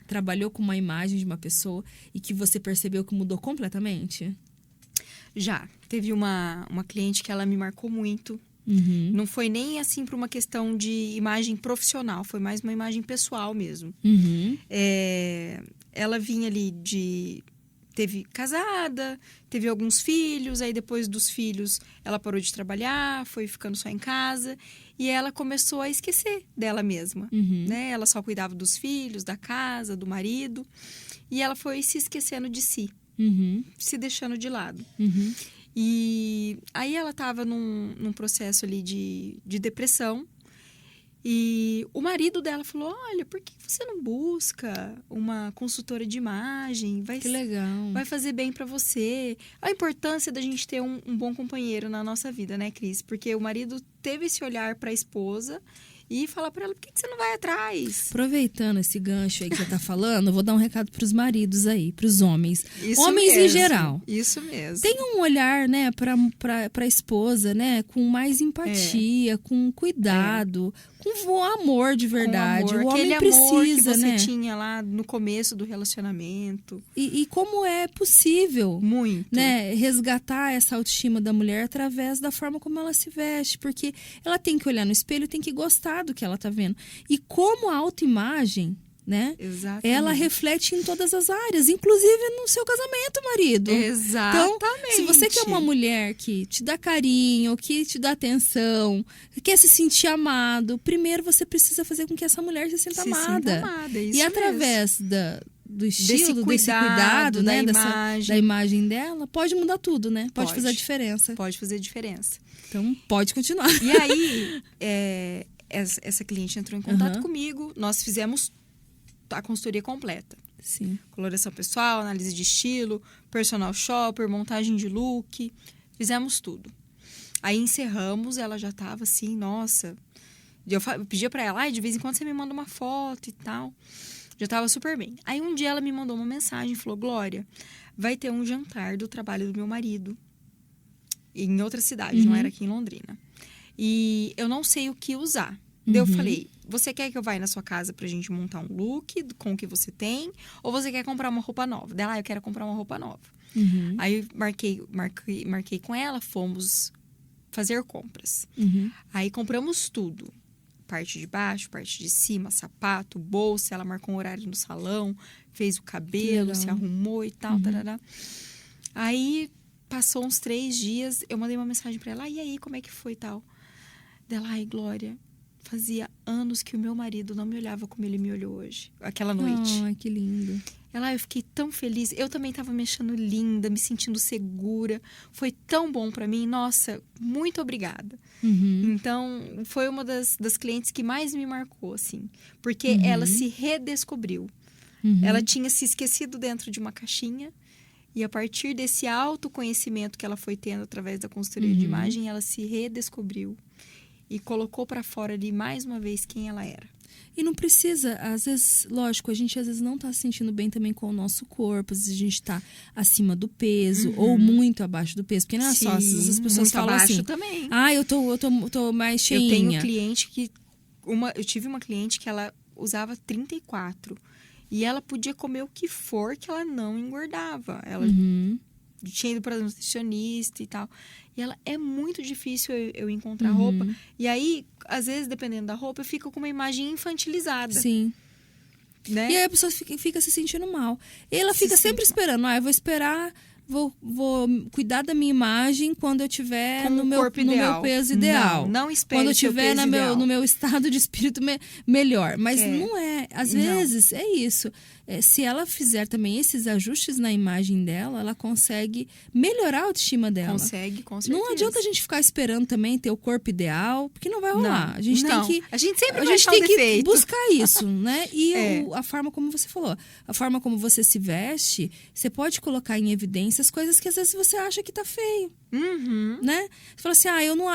trabalhou com uma imagem de uma pessoa e que você percebeu que mudou completamente? Já. Teve uma cliente que ela me marcou muito. Não foi nem assim para uma questão de imagem profissional, foi mais uma imagem pessoal mesmo. Ela vinha ali teve casada, teve alguns filhos, aí depois dos filhos ela parou de trabalhar, foi ficando só em casa e ela começou a esquecer dela mesma, né? Ela só cuidava dos filhos, da casa, do marido e ela foi se esquecendo de si, se deixando de lado. E aí ela estava num processo ali de depressão. E o marido dela falou, olha, por que você não busca uma consultora de imagem? Que legal. Vai fazer bem para você. A importância da gente ter um bom companheiro na nossa vida, né, Cris? Porque o marido teve esse olhar para a esposa e falar para ela, por que você não vai atrás? Aproveitando esse gancho aí que você tá falando, eu vou dar um recado pros maridos aí, pros homens. Isso homens mesmo, em geral. Isso mesmo. Tem um olhar, né, pra esposa, né, com mais empatia, com cuidado, com amor de verdade. Com amor, o homem aquele amor precisa, que você né? tinha lá no começo do relacionamento. E como é possível, Muito. né, resgatar essa autoestima da mulher através da forma como ela se veste, porque ela tem que olhar no espelho, tem que gostar do que ela tá vendo. E como a autoimagem, né? Exatamente. Ela reflete em todas as áreas, inclusive no seu casamento, marido. Exatamente. Então, se você quer uma mulher que te dá carinho, que te dá atenção, quer se sentir amado, primeiro você precisa fazer com que essa mulher se sinta amada. Isso e através do estilo, desse cuidado, da né, imagem. da imagem dela, pode mudar tudo, né? Pode fazer a diferença. Pode fazer diferença. Então, pode continuar. E aí, essa cliente entrou em contato comigo, nós fizemos a consultoria completa. Sim. Coloração pessoal, análise de estilo, personal shopper, montagem de look, fizemos tudo. Aí encerramos, ela já tava assim, nossa. Eu pedia pra ela, de vez em quando você me manda uma foto e tal. Já tava super bem. Aí um dia ela me mandou uma mensagem, falou, Glória, vai ter um jantar do trabalho do meu marido em outra cidade, não era aqui em Londrina. E eu não sei o que usar. Daí eu falei, você quer que eu vá na sua casa pra gente montar um look com o que você tem? Ou você quer comprar uma roupa nova? Daí eu quero comprar uma roupa nova. Aí marquei com ela, fomos fazer compras. Aí compramos tudo. Parte de baixo, parte de cima, sapato, bolsa. Ela marcou um horário no salão, fez o cabelo, se arrumou e tal. Tarará. Aí passou uns 3 dias, eu mandei uma mensagem pra ela. E aí, como é que foi e tal? Dela, ai, Glória, fazia anos que o meu marido não me olhava como ele me olhou hoje, aquela noite. Ai, que lindo. Ela, eu fiquei tão feliz. Eu também tava me achando linda, me sentindo segura. Foi tão bom pra mim. Nossa, muito obrigada. Então, foi uma das clientes que mais me marcou, assim. Porque ela se redescobriu. Ela tinha se esquecido dentro de uma caixinha. E a partir desse autoconhecimento que ela foi tendo através da consultoria de imagem, ela se redescobriu. E colocou pra fora ali, mais uma vez, quem ela era. E não precisa, às vezes, lógico, a gente às vezes não tá se sentindo bem também com o nosso corpo, às vezes a gente tá acima do peso ou muito abaixo do peso, porque não é só, às vezes as pessoas falam assim, também. eu tô mais cheinha. Eu tenho cliente que, eu tive uma cliente que ela usava 34 e ela podia comer o que for que ela não engordava, ela tinha ido para nutricionista e tal, E ela é muito difícil eu encontrar roupa. E aí, às vezes, dependendo da roupa, eu fico com uma imagem infantilizada. Sim. Né? E aí a pessoa fica se sentindo mal. E ela fica sempre esperando. Eu vou esperar, vou cuidar da minha imagem quando eu estiver no meu peso ideal. Não espere quando eu estiver no meu estado de espírito melhor. Mas não é. Às vezes é isso. Se ela fizer também esses ajustes na imagem dela, ela consegue melhorar a autoestima dela. Consegue, com certeza. Não adianta a gente ficar esperando também ter o corpo ideal, porque não vai rolar. A gente sempre vai achar um defeito. Buscar isso, né? E a forma como você falou, a forma como você se veste, você pode colocar em evidência as coisas que às vezes você acha que tá feio. Né? Você fala assim,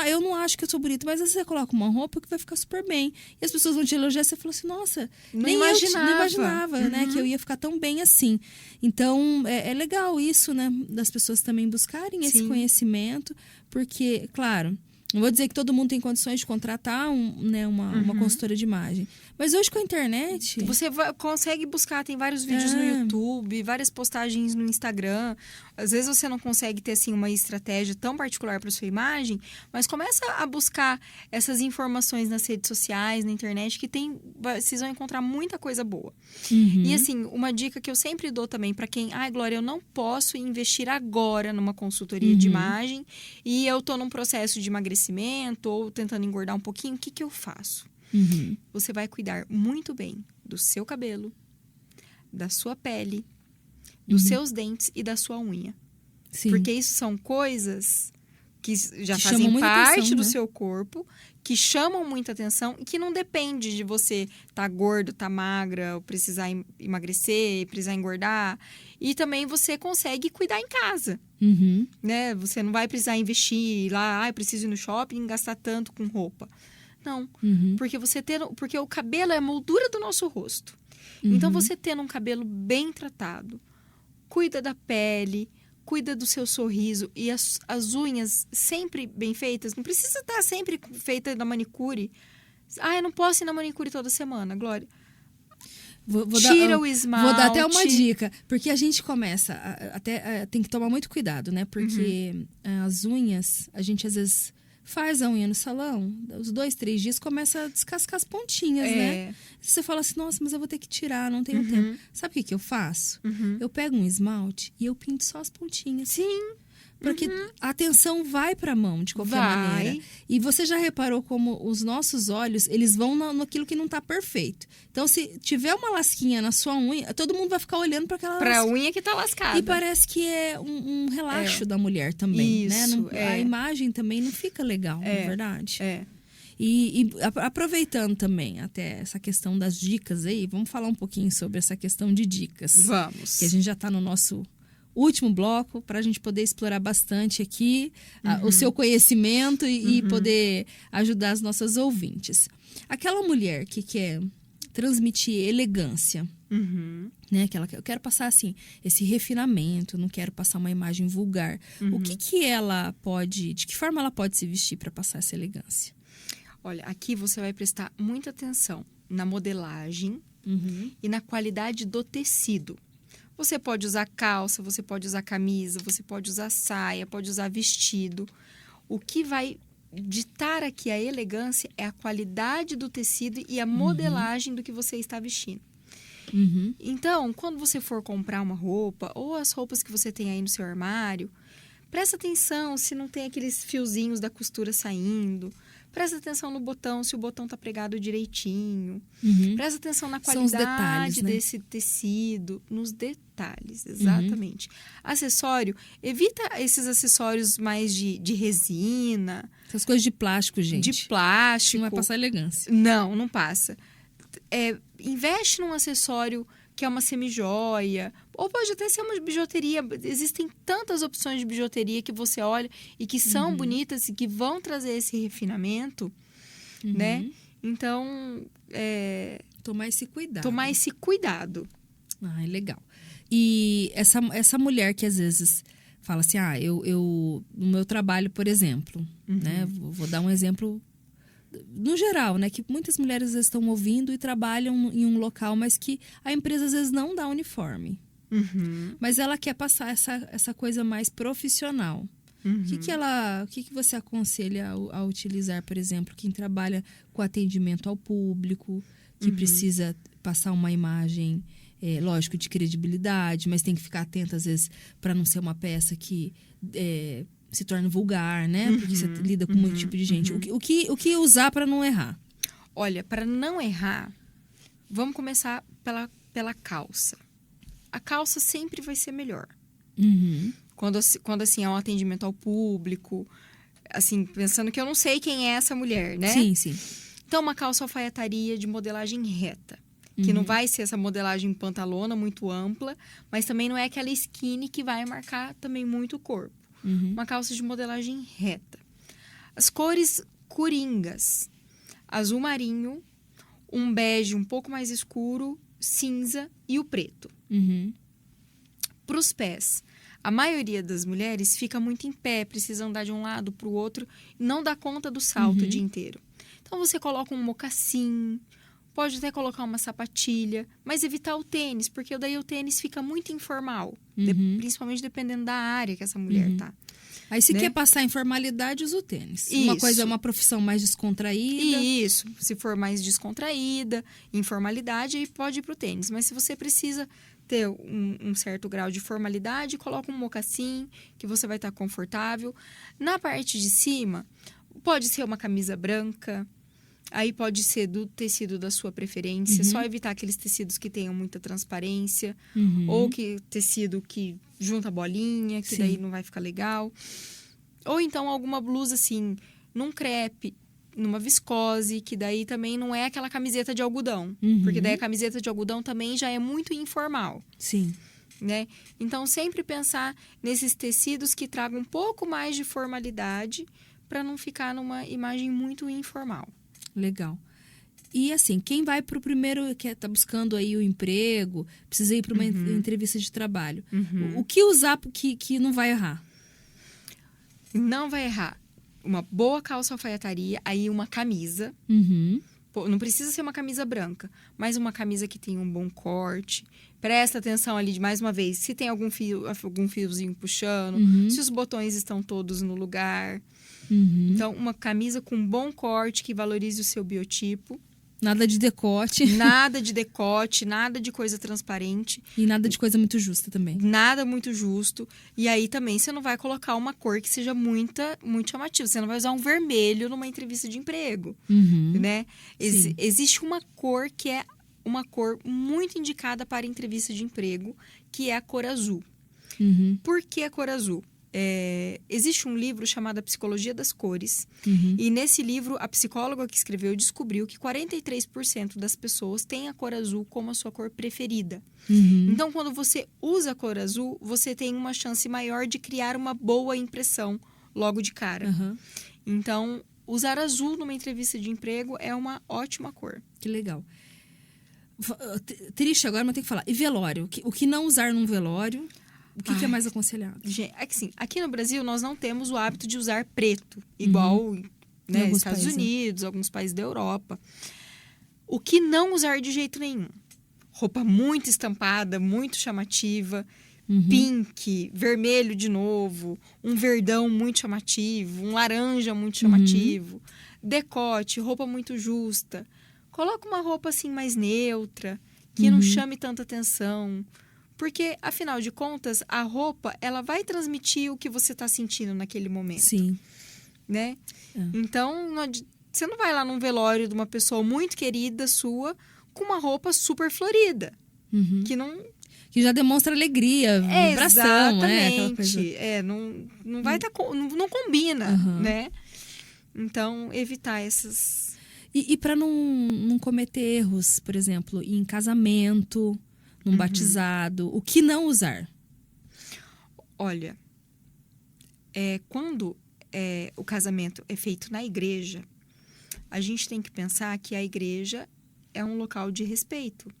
eu não acho que eu sou bonita, mas às vezes você coloca uma roupa que vai ficar super bem. E as pessoas vão te elogiar, você fala assim, nossa, não imaginava, né, que eu ia ficar tão bem assim. Então, é legal isso, né, das pessoas também buscarem esse conhecimento, porque, claro, não vou dizer que todo mundo tem condições de contratar uma consultora de imagem. Mas hoje com a internet... Você consegue buscar, tem vários vídeos no YouTube, várias postagens no Instagram. Às vezes você não consegue ter assim, uma estratégia tão particular para sua imagem, mas começa a buscar essas informações nas redes sociais, na internet, que vocês vão encontrar muita coisa boa. E assim, uma dica que eu sempre dou também para quem... Glória, eu não posso investir agora numa consultoria de imagem e eu tô num processo de emagrecimento ou tentando engordar um pouquinho, o que eu faço? Você vai cuidar muito bem do seu cabelo, da sua pele, dos seus dentes e da sua unha. Sim. Porque isso são coisas que já fazem parte atenção, do né? seu corpo, que chamam muita atenção e que não depende de você estar gordo, estar magra, ou precisar emagrecer, precisar engordar. E também você consegue cuidar em casa. Né? Você não vai precisar investir lá, eu preciso ir no shopping e gastar tanto com roupa. Não, porque o cabelo é a moldura do nosso rosto. Então, você tendo um cabelo bem tratado, cuida da pele, cuida do seu sorriso e as unhas sempre bem feitas. Não precisa estar sempre feita na manicure. Eu não posso ir na manicure toda semana, Glória. Tira o esmalte. Vou dar até uma dica, porque a gente começa, tem que tomar muito cuidado, né? Porque as unhas, a gente às vezes... faz a unha no salão, os 2, 3 dias começa a descascar as pontinhas, né? Você fala assim, nossa, mas eu vou ter que tirar, não tenho tempo. Sabe o que eu faço? Eu pego um esmalte e eu pinto só as pontinhas. Sim. Porque a atenção vai para a mão, de qualquer maneira. E você já reparou como os nossos olhos, eles vão naquilo que não tá perfeito. Então, se tiver uma lasquinha na sua unha, todo mundo vai ficar olhando para aquela pra unha que tá lascada. E parece que é um relaxo da mulher também, isso, né? A imagem também não fica legal, não é verdade? E aproveitando também até essa questão das dicas aí, vamos falar um pouquinho sobre essa questão de dicas. Vamos. Que a gente já tá no nosso último bloco, para a gente poder explorar bastante aqui o seu conhecimento e poder ajudar as nossas ouvintes. Aquela mulher que quer transmitir elegância, né? Eu quero passar assim, esse refinamento, não quero passar uma imagem vulgar. O que ela pode, de que forma ela pode se vestir para passar essa elegância? Olha, aqui você vai prestar muita atenção na modelagem e na qualidade do tecido. Você pode usar calça, você pode usar camisa, você pode usar saia, pode usar vestido. O que vai ditar aqui a elegância é a qualidade do tecido e a modelagem do que você está vestindo. Então, quando você for comprar uma roupa ou as roupas que você tem aí no seu armário, presta atenção se não tem aqueles fiozinhos da costura saindo. Presta atenção no botão, se o botão está pregado direitinho. Presta atenção na qualidade detalhes, né? desse tecido, nos detalhes, exatamente. Acessório, evita esses acessórios mais de resina. Essas coisas de plástico, gente. De plástico. Não vai passar elegância. Não passa. Investe num acessório que é uma semijoia, ou pode até ser uma bijuteria. Existem tantas opções de bijuteria que você olha e que são bonitas e que vão trazer esse refinamento, né? Então, tomar esse cuidado. Tomar esse cuidado. É legal. E essa mulher que às vezes fala assim, eu no meu trabalho, por exemplo, né? Vou dar um exemplo no geral, né? Que muitas mulheres às vezes estão ouvindo e trabalham em um local, mas que a empresa às vezes não dá uniforme. Mas ela quer passar essa coisa mais profissional. O que você aconselha a utilizar, por exemplo, quem trabalha com atendimento ao público, que precisa passar uma imagem, lógico, de credibilidade, mas tem que ficar atento, às vezes, para não ser uma peça que se torna vulgar, né? Porque você lida com muito tipo de gente. O que usar para não errar? Olha, para não errar, vamos começar pela calça. A calça sempre vai ser melhor. Quando assim, é um atendimento ao público, assim, pensando que eu não sei quem é essa mulher, né? Sim, sim. Então, uma calça alfaiataria de modelagem reta. Que não vai ser essa modelagem pantalona muito ampla, mas também não é aquela skinny que vai marcar também muito o corpo. Uma calça de modelagem reta. As cores coringas. Azul marinho, um bege um pouco mais escuro, cinza e o preto. Para os pés, a maioria das mulheres fica muito em pé, precisa andar de um lado para o outro, e não dá conta do salto o dia inteiro. Então, você coloca um mocassim, pode até colocar uma sapatilha, mas evitar o tênis, porque daí o tênis fica muito informal, principalmente dependendo da área que essa mulher tá. Aí, se quer passar informalidade, usa o tênis. Uma coisa é uma profissão mais descontraída. Isso. Se for mais descontraída, informalidade, aí pode ir pro tênis. Mas se você precisa ter um certo grau de formalidade, coloca um mocassim, que você vai estar confortável. Na parte de cima, pode ser uma camisa branca. Aí pode ser do tecido da sua preferência. Só evitar aqueles tecidos que tenham muita transparência. Ou que tecido que junta bolinha, que daí não vai ficar legal. Ou então alguma blusa assim, num crepe, numa viscose, que daí também não é aquela camiseta de algodão. Porque daí a camiseta de algodão também já é muito informal. Sim. Né? Então, sempre pensar nesses tecidos que tragam um pouco mais de formalidade para não ficar numa imagem muito informal. Legal. E assim, quem vai para o primeiro, que tá buscando aí o emprego, precisa ir para uma entrevista de trabalho. O que usar que não vai errar? Não vai errar. Uma boa calça alfaiataria, aí uma camisa. Pô, não precisa ser uma camisa branca, mas uma camisa que tenha um bom corte. Presta atenção ali, mais uma vez, se tem algum fiozinho puxando, se os botões estão todos no lugar. Então, uma camisa com bom corte que valorize o seu biotipo. Nada de decote. Nada de decote, nada de coisa transparente. E nada de coisa muito justa também. Nada muito justo. E aí também você não vai colocar uma cor que seja muito chamativa. Você não vai usar um vermelho numa entrevista de emprego, né? Existe uma cor que é uma cor muito indicada para entrevista de emprego, que é a cor azul. Por que a cor azul? Existe um livro chamado A Psicologia das Cores. E nesse livro, a psicóloga que escreveu descobriu que 43% das pessoas têm a cor azul como a sua cor preferida. Então, quando você usa a cor azul, você tem uma chance maior de criar uma boa impressão logo de cara. Então, usar azul numa entrevista de emprego é uma ótima cor. Que legal. Triste agora, mas tem que falar. E velório? O que não usar num velório? O que é mais aconselhado? Gente, assim, aqui no Brasil, nós não temos o hábito de usar preto, igual né, Estados Unidos, alguns países da Europa. O que não usar de jeito nenhum? Roupa muito estampada, muito chamativa, pink, vermelho de novo, um verdão muito chamativo, um laranja muito chamativo, decote, roupa muito justa. Coloca uma roupa assim mais neutra, que não chame tanta atenção. Porque, afinal de contas, a roupa, ela vai transmitir o que você está sentindo naquele momento. Sim. Né? Então, você não vai lá num velório de uma pessoa muito querida sua com uma roupa super florida. Que já demonstra alegria, vibração, exatamente. Não vai não combina, né? Então, evitar essas... E para não cometer erros, por exemplo, em casamento... num batizado, o que não usar? Olha, quando o casamento é feito na igreja, a gente tem que pensar que a igreja é um local de respeito.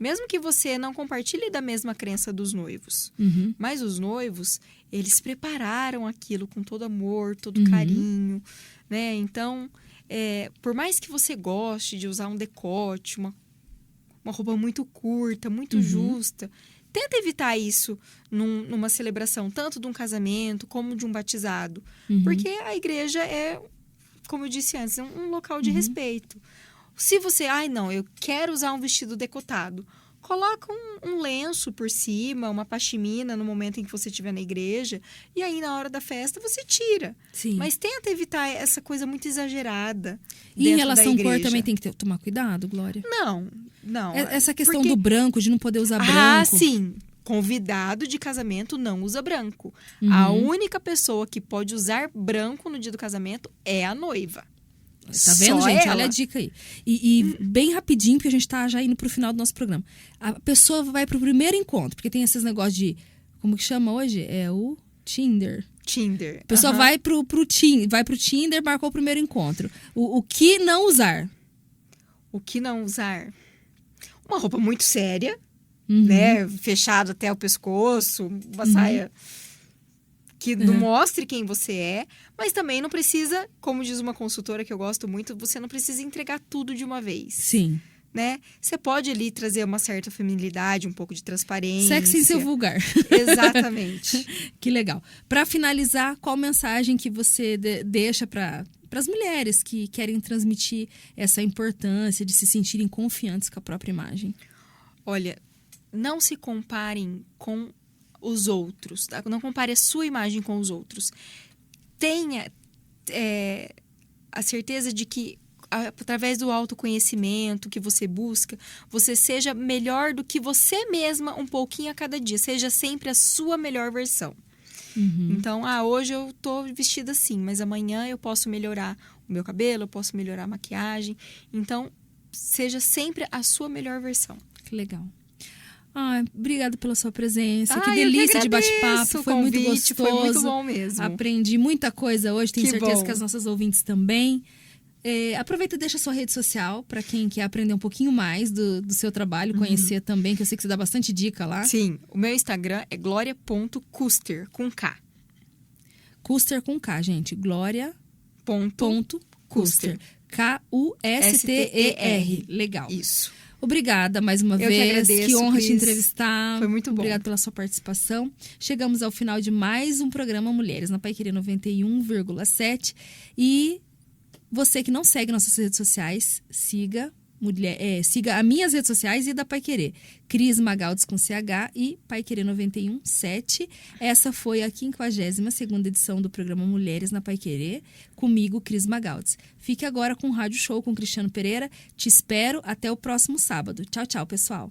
Mesmo que você não compartilhe da mesma crença dos noivos. Mas os noivos, eles prepararam aquilo com todo amor, todo carinho, né? Então, por mais que você goste de usar um decote, uma roupa muito curta, muito justa, tenta evitar isso numa celebração, tanto de um casamento como de um batizado. Porque a igreja é, como eu disse antes, um local de respeito. Se você, não, eu quero usar um vestido decotado, coloca um lenço por cima, uma pashmina no momento em que você estiver na igreja, e aí na hora da festa você tira. Sim. Mas tenta evitar essa coisa muito exagerada. E em dentro relação da à cor igreja. também tem que tomar cuidado, Glória? Não. Essa questão Porque- do branco, de não poder usar branco. Ah, sim. Convidado de casamento não usa branco. A única pessoa que pode usar branco no dia do casamento é a noiva. Tá vendo, Só gente? ela. Olha a dica aí. E bem rapidinho, porque a gente tá já indo pro final do nosso programa. A pessoa vai pro primeiro encontro, porque tem esses negócios de... Como que chama hoje? É o Tinder. Tinder. A pessoa Aham. vai pro Tinder, marcou o primeiro encontro. O que não usar? O que não usar? Uma roupa muito séria, né? Fechada até o pescoço, uma saia que não mostre quem você é, mas também não precisa, como diz uma consultora que eu gosto muito, você não precisa entregar tudo de uma vez, Sim. né? Você pode ali trazer uma certa feminilidade, um pouco de transparência. Sexo sem ser vulgar. Exatamente. Que legal. Para finalizar, qual mensagem que você deixa para as mulheres que querem transmitir essa importância de se sentirem confiantes com a própria imagem? Olha, não se comparem com os outros, tá? Não compare a sua imagem com os outros. Tenha a certeza de que, através do autoconhecimento que você busca, você seja melhor do que você mesma um pouquinho a cada dia. Seja sempre a sua melhor versão. Então, hoje eu tô vestida assim, mas amanhã eu posso melhorar o meu cabelo, eu posso melhorar a maquiagem. Então, seja sempre a sua melhor versão. Que legal. Obrigada pela sua presença. Que Eu delícia de agradeço bate-papo. o Foi muito convite, gostoso. Foi muito bom mesmo. Aprendi muita coisa hoje. Tenho Que certeza bom. que as nossas ouvintes também. Aproveita e deixa a sua rede social para quem quer aprender um pouquinho mais do seu trabalho, conhecer também, que eu sei que você dá bastante dica lá. Sim, o meu Instagram é gloria.custer, com K. Custer com K, gente. Gloria.custer. Custer. Kuster. Legal. Isso. Obrigada mais uma Eu que vez. agradeço, Que honra Cris. te entrevistar. Foi muito bom. Obrigada pela sua participação. Chegamos ao final de mais um programa Mulheres na Paiquerê 91,7. E você que não segue nossas redes sociais, siga as minhas redes sociais e da Paiquerê. Cris Magaldes com CH e Paiquerê 91,7. Essa foi a 52ª edição do programa Mulheres na Paiquerê, comigo, Cris Magaldes. Fique agora com o Rádio Show com Cristiano Pereira. Te espero até o próximo sábado. Tchau, tchau, pessoal.